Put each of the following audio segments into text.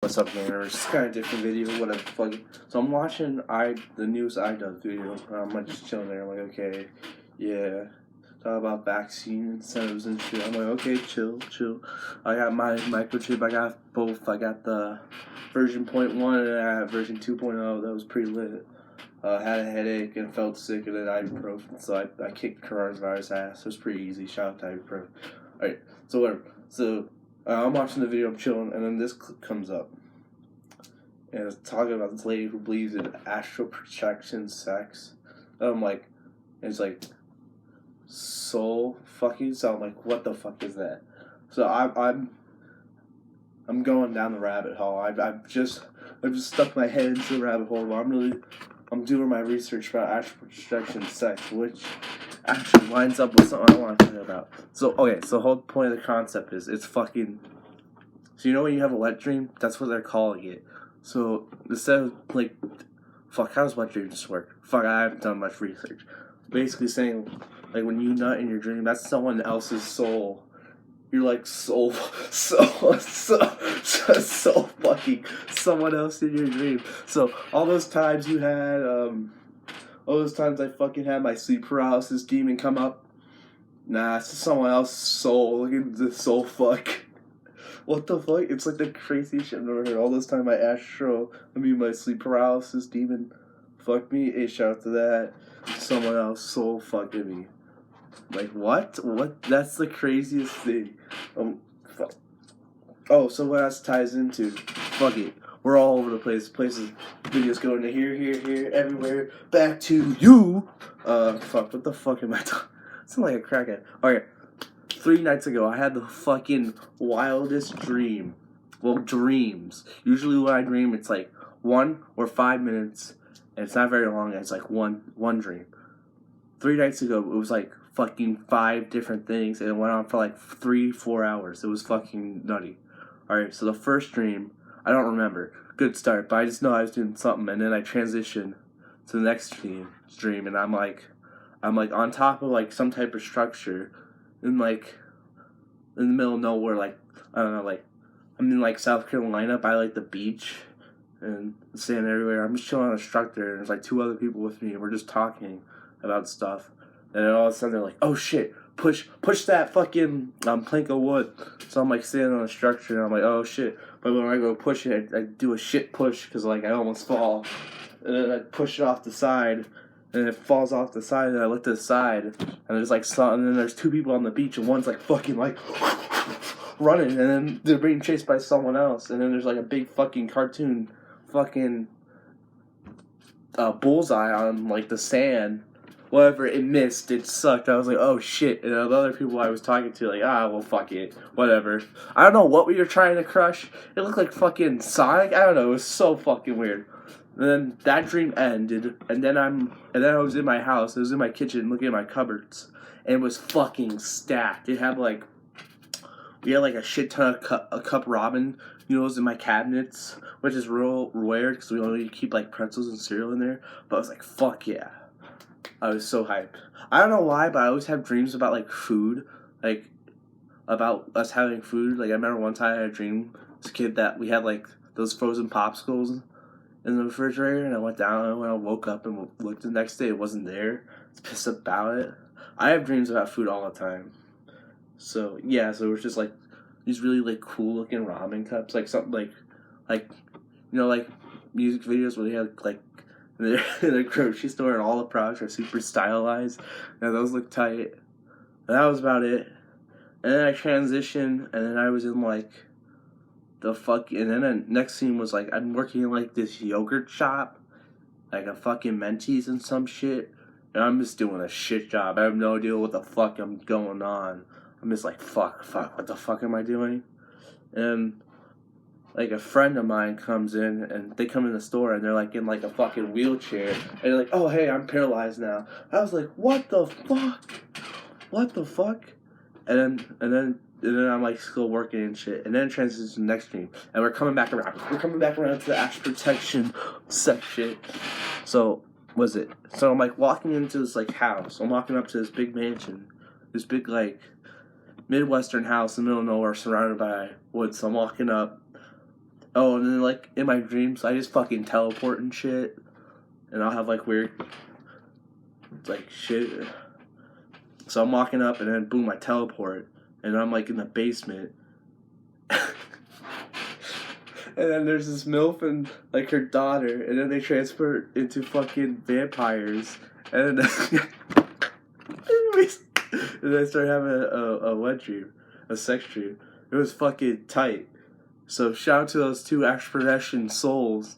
What's up, gamer? It's kind of different video, whatever. Fucking. So I'm watching the newest idudubz video. I'm like just chilling there. I'm like, okay, yeah. Talk about vaccine incentives and shit. I'm like, okay, chill. I got my microchip. I got both. I got the version 0.1 and I got version 2.0. That was pretty lit. Had a headache and felt sick and then ibuprofen. So I kicked coronavirus ass. It was pretty easy. Shout out to ibuprofen. Alright, so whatever. So I'm watching the video, I'm chilling, and then this clip comes up. And it's talking about this lady who believes in astral projection sex. And I'm like, it's like soul fucking. So I'm like, what the fuck is that? So I'm going down the rabbit hole. I've just stuck my head into the rabbit hole. I'm doing my research about astral projection sex, which actually lines up with something I want to talk about. So okay, so the whole point of the concept is it's fucking. So you know when you have a wet dream, that's what they're calling it. So instead of like, fuck, how does wet dreams work? Fuck, I haven't done much research. Basically saying like when you nut in your dream, that's someone else's soul. You're like so fucking someone else in your dream. So all those times you had, all those times I fucking had my sleep paralysis demon come up. Nah, it's just someone else's soul. Look at the soul fuck. What the fuck? It's like the craziest shit I've never heard. All those time my sleep paralysis demon fucked me. Hey, shout out to that. Someone else soul fucking me. Like, what? What? That's the craziest thing. Fuck. Oh, so what else ties into? Fuck it. We're all over the place. Places, videos going to here, everywhere. Back to you. Fuck. What the fuck am I talking? I sound like a crackhead. Alright. 3 nights ago, I had the fucking wildest dream. Well, dreams. Usually when I dream, it's like 1 or 5 minutes, and it's not very long. It's like one dream. 3 nights ago, it was like fucking 5 different things, and it went on for like 3-4 hours. It was fucking nutty. Alright, so the first dream, I don't remember. Good start, but I just know I was doing something, and then I transitioned to the next dream, and I'm like on top of like some type of structure, in the middle of nowhere, like, I don't know, like, I'm in like South Carolina by like the beach, and sand everywhere. I'm just chilling on a structure, and there's like 2 other people with me, and we're just talking about stuff. And then all of a sudden they're like, oh shit, push that fucking plank of wood. So I'm like standing on a structure, and I'm like, oh shit. But when I go push it, I do a shit push, because like I almost fall. And then I push it off the side, and it falls off the side, and I look to the side, and there's like and then there's 2 people on the beach, and one's like fucking like running, and then they're being chased by someone else, and then there's like a big fucking cartoon fucking bullseye on like the sand. Whatever, it missed, it sucked. I was like, oh shit. And the other people I was talking to, like, well, fuck it, whatever. I don't know what we were trying to crush. It looked like fucking Sonic. I don't know, it was so fucking weird. And then that dream ended, and then I was in my house. I was in my kitchen looking at my cupboards, and it was fucking stacked. We had like a shit ton of cup ramen noodles in my cabinets, which is real weird because we only keep like pretzels and cereal in there. But I was like, fuck yeah. I was so hyped. I don't know why, but I always have dreams about like food, like about us having food. Like I remember one time I had a dream as a kid that we had like those frozen popsicles in the refrigerator, and I went down and when I woke up and looked the next day, it wasn't there. I was pissed about it. I have dreams about food all the time. So yeah, so it was just like these really like cool looking ramen cups, like something like you know, like music videos where they have like in the grocery store and all the products are super stylized. And those look tight. And that was about it. And then I transitioned, and then I was in like and then the next scene was like I'm working in like this yogurt shop, like a fucking Menties and some shit, and I'm just doing a shit job. I have no idea what the fuck I'm going on. I'm just like fuck, what the fuck am I doing? And like a friend of mine comes in, and they come in the store, and they're like in like a fucking wheelchair, and they're like, oh hey, I'm paralyzed now. I was like, what the fuck? And then I'm like still working and shit, and then it transitions to the next dream, and we're coming back around to the astral protection section. So I'm like walking into this like house. I'm walking up to this big mansion, this big like Midwestern house in the middle of nowhere, surrounded by woods. So I'm walking up. Oh, and then like in my dreams, I just fucking teleport and shit, and I'll have like weird, like shit. So I'm walking up, and then boom, I teleport, and I'm like in the basement. And then there's this MILF and like her daughter, and then they transfer into fucking vampires, and then anyways, and then I started having a wet dream, a sex dream. It was fucking tight. So shout out to those two expression souls,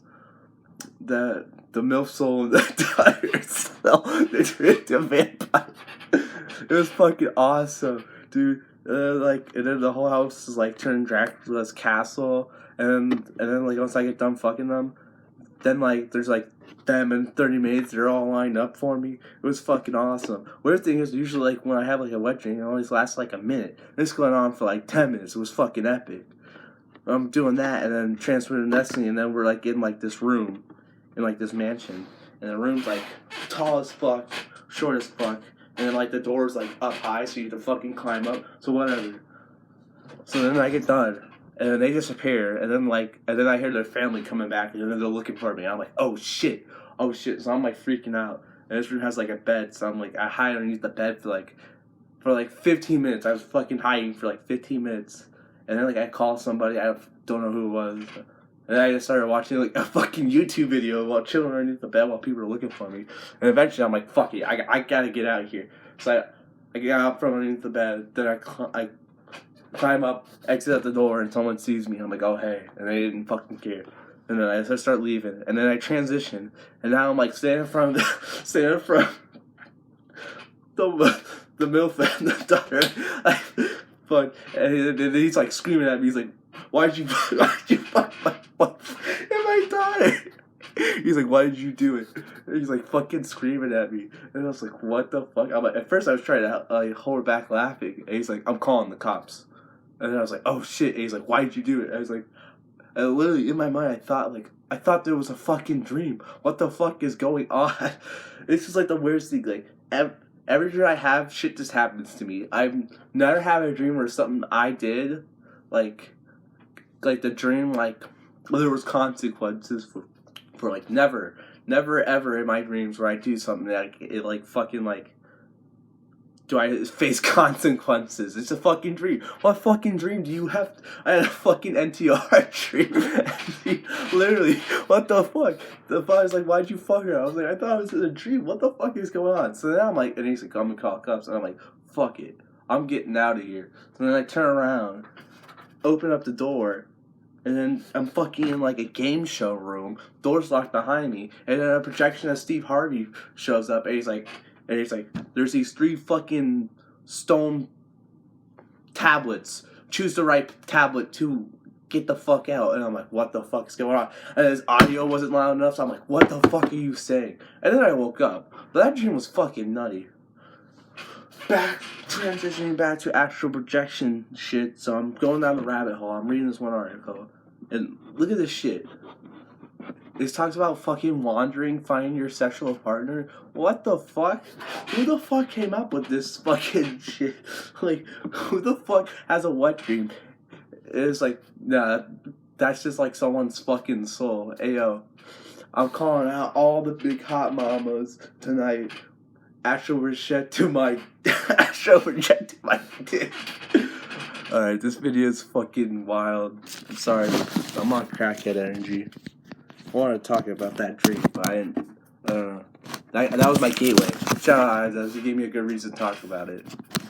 that the MILF soul and the daughter soul. They turned into a vampire. It was fucking awesome, dude. Like, and then the whole house is like turned Dracula's castle. And then like once I get done fucking them, then like there's like them and 30 maids, they're all lined up for me. It was fucking awesome. Weird thing is, usually like when I have like a wet dream, it always lasts like a minute. This going on for like 10 minutes. It was fucking epic. I'm doing that and then transferring to Destiny, and then we're like in like this room, in like this mansion, and the room's like tall as fuck, short as fuck, and then like the door's like up high, so you have to fucking climb up. So whatever. So then I get done. And then they disappear, and then I hear their family coming back, and then they're looking for me. I'm like, oh shit. So I'm like freaking out. And this room has like a bed, so I'm like, I hide underneath the bed for like 15 minutes. I was fucking hiding for like 15 minutes, and then like I call somebody, I don't know who it was, and then I just started watching like a fucking YouTube video while chilling underneath the bed while people were looking for me. And eventually I'm like, fuck it, I gotta get out of here. So I get out from underneath the bed, then I climb up, exit out the door, and someone sees me. I'm like, oh hey, and they didn't fucking care. And then I start leaving, and then I transition, and now I'm like standing in front the MILF and the daughter, like, and he's like screaming at me. He's like, why'd you fuck my wife and my daughter? He's like, why did you do it? And he's like fucking screaming at me, and I was like, what the fuck? I'm like, at first I was trying to hold back laughing, and he's like, I'm calling the cops. And then I was like, oh shit. And he's like, why did you do it? I was like, literally in my mind, I thought there was a fucking dream. What the fuck is going on? It's just like the weirdest thing. Like, every dream I have, shit just happens to me. I've never had a dream where something I did, like the dream, like, there was consequences for like, never ever in my dreams where I do something that it like fucking like, do I face consequences? It's a fucking dream. What fucking dream do you have? I had a fucking NTR dream. Literally, what the fuck? The father's like, why'd you fuck her? I was like, I thought it was in a dream. What the fuck is going on? So then I'm like, and he's like, I'm gonna call cops. And I'm like, fuck it. I'm getting out of here. So then I turn around, open up the door, and then I'm fucking in like a game show room. Door's locked behind me. And then a projection of Steve Harvey shows up, and he's like, there's these 3 fucking stone tablets. Choose the right tablet to get the fuck out. And I'm like, what the fuck is going on? And his audio wasn't loud enough, so I'm like, what the fuck are you saying? And then I woke up. But that dream was fucking nutty. Transitioning back to astral projection shit. So I'm going down the rabbit hole. I'm reading this one article. And look at this shit. It talks about fucking wandering, finding your sexual partner. What the fuck? Who the fuck came up with this fucking shit? Like, who the fuck has a wet dream? It's like, nah, that's just like someone's fucking soul. Ayo, I'm calling out all the big hot mamas tonight. Astral project to my dick. Alright, this video is fucking wild. I'm sorry, I'm on crackhead energy. I wanted to talk about that dream, but I don't know. That was my gateway. Shout out, Idudubz. You gave me a good reason to talk about it.